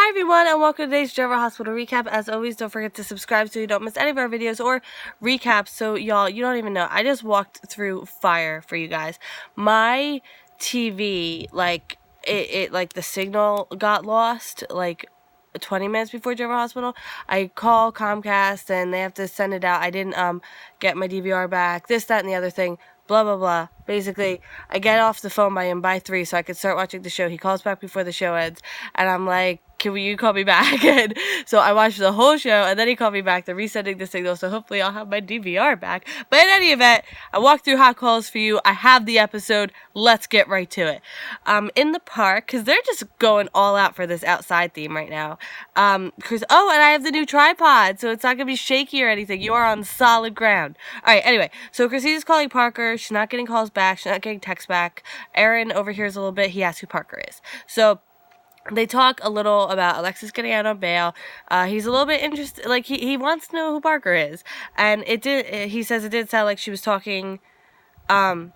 Hi everyone, and welcome to today's General Hospital recap. As always, don't forget to subscribe so you don't miss any of our videos or recaps. So y'all, you don't even know, I just walked through fire for you guys. My TV, like the signal got lost like 20 minutes before General Hospital. I call Comcast and they have to send it out. I didn't get my DVR back, this, that, and the other thing. Blah, blah, blah. Basically, I get off the phone by him by 3 so I could start watching the show. He calls back before the show ends, and I'm like, can you call me back? And so I watched the whole show, and then he called me back. They're resending the signal, so hopefully I'll have my DVR back. But in any event, I walked through hot calls for you. I have the episode. Let's get right to it. In the park, because they're just going all out for this outside theme right now. And I have the new tripod, so it's not going to be shaky or anything. You are on solid ground. All right, anyway, so Christina's calling Parker. She's not getting calls back. She's not getting texts back. Aaron overhears a little bit. He asks who Parker is. So they talk a little about Alexis getting out on bail. He's a little bit interested, like he wants to know who Parker is. And he says it did sound like she was talking to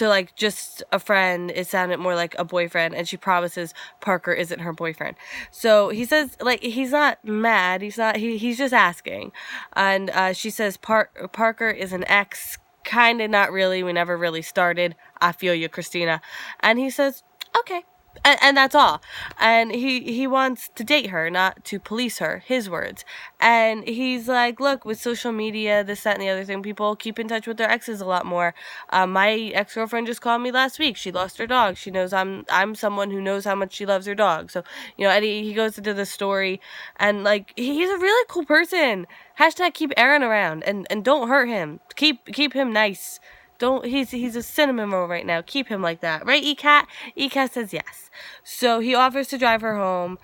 like just a friend. It sounded more like a boyfriend, and she promises Parker isn't her boyfriend. So he says, like, he's not mad, he's just asking. And she says Parker is an ex. Kinda, not really, we never really started. I feel you, Christina. And he says, okay. And that's all. And he wants to date her, not to police her, his words. And he's like, look, with social media, this, that, and the other thing, people keep in touch with their exes a lot more. My ex-girlfriend just called me last week. She lost her dog. She knows I'm someone who knows how much she loves her dog. So, you know, and he goes into the story, and like, he's a really cool person. Hashtag keep Aaron around, and don't hurt him. Keep him nice. Don't, he's a cinnamon roll right now. Keep him like that. Right, ECAT? ECAT says yes. So he offers to drive her home.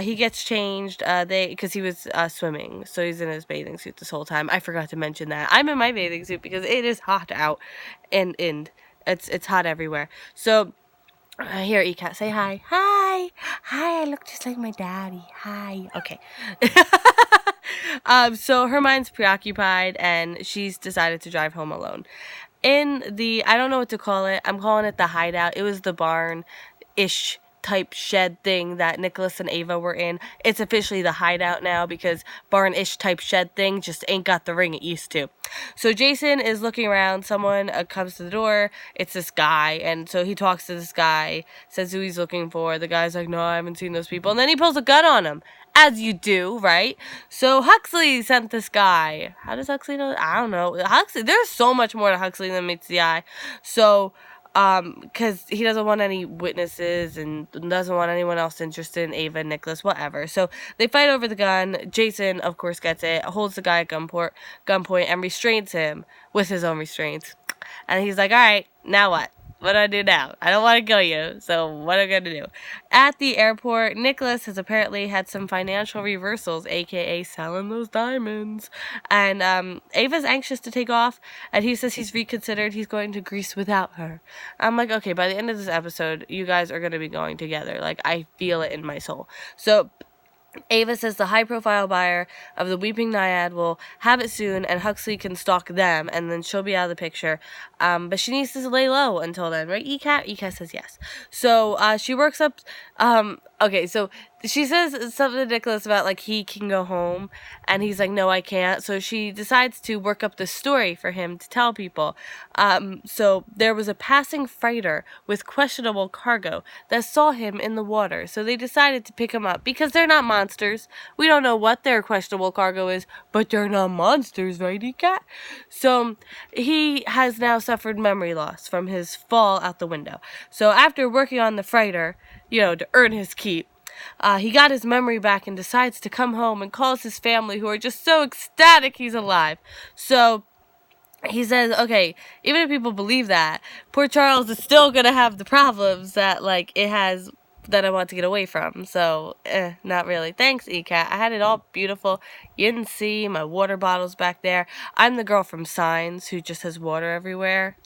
He gets changed, because he was swimming. So he's in his bathing suit this whole time. I forgot to mention that. I'm in my bathing suit because it is hot out. And it's hot everywhere. So here, ECAT, say hi. Hi. Hi, I look just like my daddy. Hi. Okay. So her mind's preoccupied, and she's decided to drive home alone. In the, I don't know what to call it, I'm calling it the hideout. It was the barn-ish type shed thing that Nicholas and Ava were in. It's officially the hideout now because barn-ish type shed thing just ain't got the ring it used to. So Jason is looking around. Someone comes to the door. It's this guy, and so he talks to this guy, says who he's looking for. The guy's like, no, I haven't seen those people. And then he pulls a gun on him. As you do, right? So Huxley sent this guy. How does Huxley know? I don't know. Huxley, there's so much more to Huxley than meets the eye. So, because he doesn't want any witnesses and doesn't want anyone else interested in Ava, Nicholas, whatever. So they fight over the gun. Jason, of course, gets it, holds the guy at gunpoint, and restrains him with his own restraints. And he's like, all right, now what? What do I do now? I don't want to kill you, so what am I going to do? At the airport, Nicholas has apparently had some financial reversals, aka selling those diamonds. And Ava's anxious to take off, and he says he's reconsidered. He's going to Greece without her. I'm like, okay, by the end of this episode, you guys are going to be going together. Like, I feel it in my soul. So Ava says the high-profile buyer of the Weeping Naiad will have it soon, and Huxley can stalk them, and then she'll be out of the picture. But she needs to lay low until then, right, ECAT? ECAT says yes. So she works up. Okay, so she says something to Nicholas about, like, he can go home, and he's like, no, I can't. So she decides to work up the story for him to tell people. So there was a passing freighter with questionable cargo that saw him in the water. So they decided to pick him up because they're not monsters. We don't know what their questionable cargo is, but they're not monsters, right, ECAT? So he has now suffered memory loss from his fall out the window. So after working on the freighter, you know, to earn his keep, he got his memory back and decides to come home and calls his family, who are just so ecstatic he's alive. So he says, okay, even if people believe that, poor Charles is still going to have the problems that, like, it has, that I want to get away from. So, not really. Thanks, ECAT. I had it all beautiful. You didn't see my water bottles back there. I'm the girl from Signs who just has water everywhere.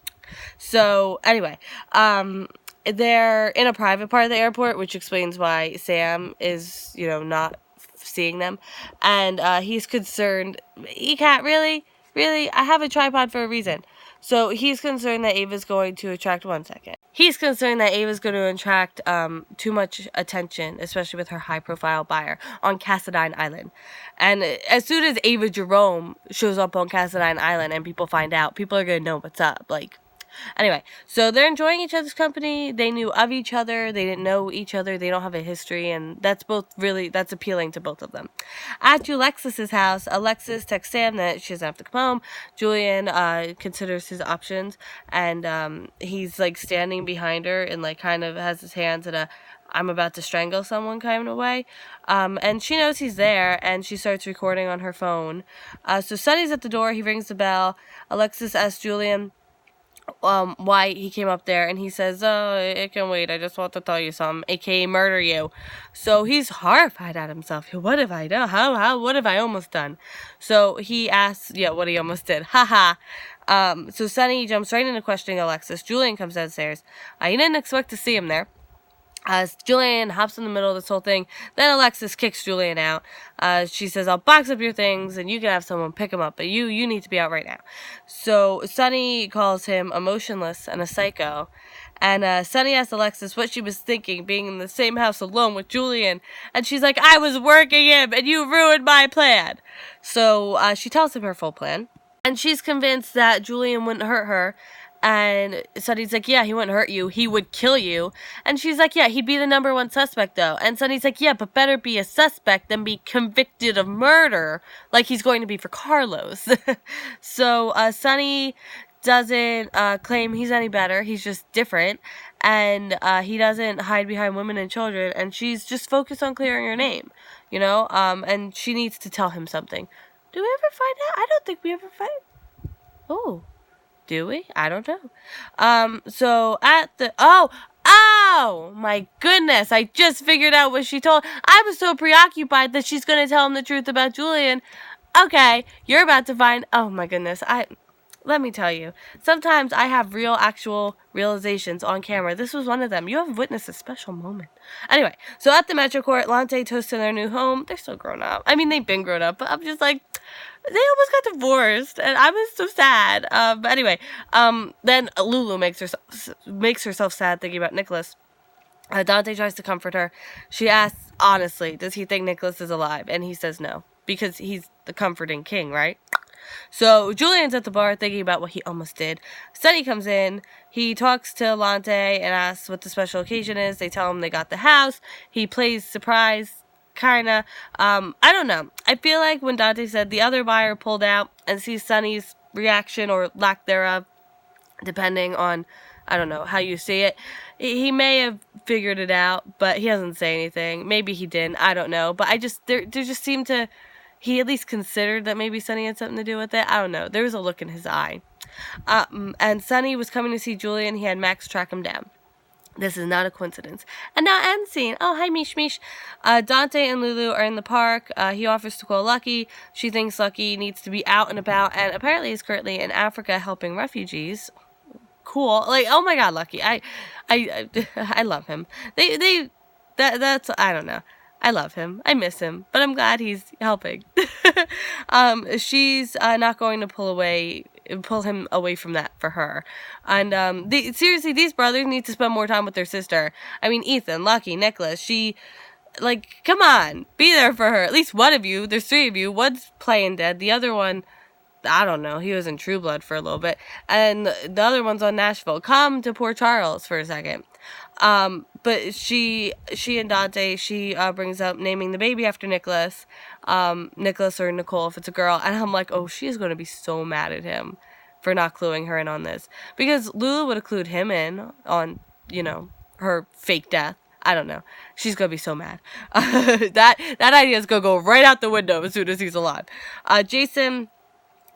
So, anyway, they're in a private part of the airport, which explains why Sam is, you know, not seeing them. And he's concerned. ECAT, really? Really? I have a tripod for a reason. So he's concerned that Ava's going to attract, one second. He's concerned that Ava's going to attract too much attention, especially with her high-profile buyer on Cassadine Island. And as soon as Ava Jerome shows up on Cassadine Island and people find out, people are going to know what's up. Like, anyway, so they're enjoying each other's company. They knew of each other. They didn't know each other. They don't have a history, and that's appealing to both of them. At JULEXIS' house, Alexis texts Sam that she doesn't have to come home. Julian considers his options, and he's like standing behind her and like kind of has his hands in a I'm about to strangle someone kind of way. And she knows he's there, and she starts recording on her phone. So Sonny's at the door. He rings the bell. Alexis asks Julian why he came up there, and he says, oh, it can wait, I just want to tell you something, aka murder you. So he's horrified at himself. What have I done? What have I almost done? So he asks, what he almost did. Haha. So Sonny jumps right into questioning Alexis. Julian comes downstairs. He didn't expect to see him there. Julian hops in the middle of this whole thing. Then Alexis kicks Julian out. She says, I'll box up your things and you can have someone pick them up, but you need to be out right now. So Sonny calls him emotionless and a psycho. And Sonny asks Alexis what she was thinking being in the same house alone with Julian. And she's like, I was working him and you ruined my plan. So she tells him her full plan. And she's convinced that Julian wouldn't hurt her. And Sonny's like, yeah, he wouldn't hurt you. He would kill you. And she's like, yeah, he'd be the #1 suspect, though. And Sonny's like, yeah, but better be a suspect than be convicted of murder like he's going to be for Carlos. So Sonny doesn't claim he's any better. He's just different. And he doesn't hide behind women and children. And she's just focused on clearing her name, and she needs to tell him something. Do we ever find out? I don't think we ever find. Oh. Do we? I don't know. So at the... Oh, my goodness. I just figured out what she told. I was so preoccupied that she's going to tell him the truth about Julian. Okay, you're about to find... Oh, my goodness. Let me tell you. Sometimes I have actual realizations on camera. This was one of them. You have witnessed a special moment. Anyway, so at the Metro Court, Lante toasts in their new home. They're still grown up. I mean, they've been grown up, but I'm just like... They almost got divorced, and I was so sad. But anyway, then Lulu makes herself sad thinking about Nicholas. Dante tries to comfort her. She asks, honestly, does he think Nicholas is alive? And he says no, because he's the comforting king, right? So Julian's at the bar thinking about what he almost did. Sonny comes in. He talks to Lante and asks what the special occasion is. They tell him they got the house. He plays surprise. Kinda. I don't know. I feel like when Dante said the other buyer pulled out and sees Sonny's reaction or lack thereof, depending on, I don't know, how you see it, he may have figured it out, but he doesn't say anything. Maybe he didn't. I don't know. But there just seemed to, he at least considered that maybe Sonny had something to do with it. I don't know. There was a look in his eye. And Sonny was coming to see Julian. He had Max track him down. This is not a coincidence. And now end scene. Oh, hi, Mish. Dante and Lulu are in the park. He offers to call Lucky. She thinks Lucky needs to be out and about, and apparently is currently in Africa helping refugees. Cool. Like, oh my God, Lucky. I love him. That's I don't know. I love him. I miss him, but I'm glad he's helping. She's not going to pull him away from that for her. And seriously, these brothers need to spend more time with their sister. I mean, Ethan, Lucky, Nicholas, come on, be there for her. At least one of you. There's 3 of you. One's playing dead. The other one, I don't know. He was in True Blood for a little bit. And the other one's on Nashville. Come to Port Charles for a second. But she and Dante, she brings up naming the baby after Nicholas. Nicholas or Nicole if it's a girl. And I'm like, oh, she is going to be so mad at him for not cluing her in on this. Because Lulu would have clued him in on, her fake death. I don't know. She's going to be so mad. That idea is going to go right out the window as soon as he's alive. Jason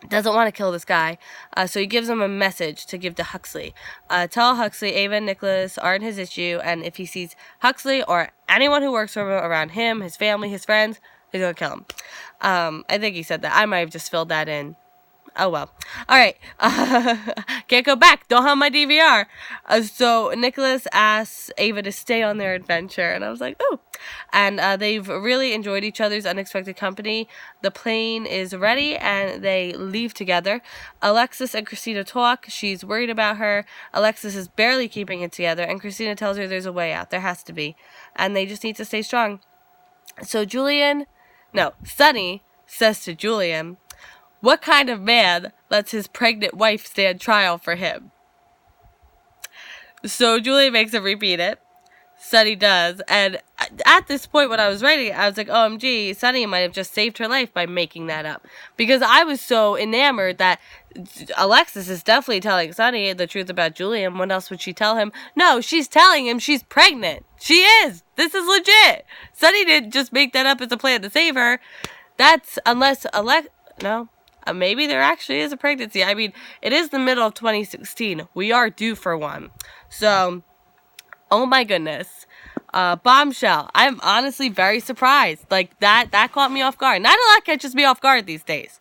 doesn't want to kill this guy, so he gives him a message to give to Huxley. Tell Huxley Ava and Nicholas aren't his issue, and if he sees Huxley or anyone who works for him around him, his family, his friends, he's going to kill him. I think he said that. I might have just filled that in. Oh, well. All right. Can't go back. Don't have my DVR. So Nicholas asks Ava to stay on their adventure. And I was like, oh. And they've really enjoyed each other's unexpected company. The plane is ready and they leave together. Alexis and Christina talk. She's worried about her. Alexis is barely keeping it together. And Christina tells her there's a way out. There has to be. And they just need to stay strong. So Sonny says to Julian, what kind of man lets his pregnant wife stand trial for him? So Julian makes him repeat it. Sonny does. And at this point when I was writing it, I was like, OMG, Sonny might have just saved her life by making that up. Because I was so enamored that Alexis is definitely telling Sonny the truth about Julian. What else would she tell him? No, she's telling him she's pregnant. She is. This is legit. Sonny didn't just make that up as a plan to save her. That's unless maybe there actually is a pregnancy. I mean, it is the middle of 2016. We are due for one. So, oh my goodness. Bombshell. I'm honestly very surprised. Like, that caught me off guard. Not a lot catches me off guard these days.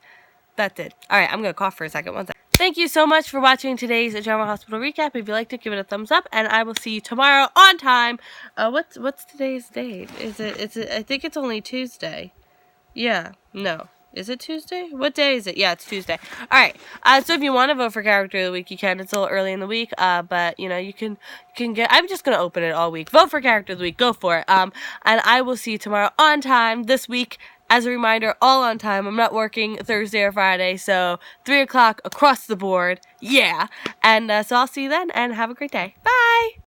That did. Alright, I'm going to cough for a second. One second. Thank you so much for watching today's Drama Hospital recap. If you liked it, give it a thumbs up, and I will see you tomorrow on time. What's today's date? Is it? I think it's only Tuesday. Yeah. No. Is it Tuesday? What day is it? Yeah, it's Tuesday. Alright, so if you want to vote for Character of the Week, you can. It's a little early in the week, but, you can get... I'm just going to open it all week. Vote for Character of the Week. Go for it. And I will see you tomorrow on time this week. As a reminder, all on time. I'm not working Thursday or Friday, so 3 o'clock across the board. Yeah. And so I'll see you then, and have a great day. Bye!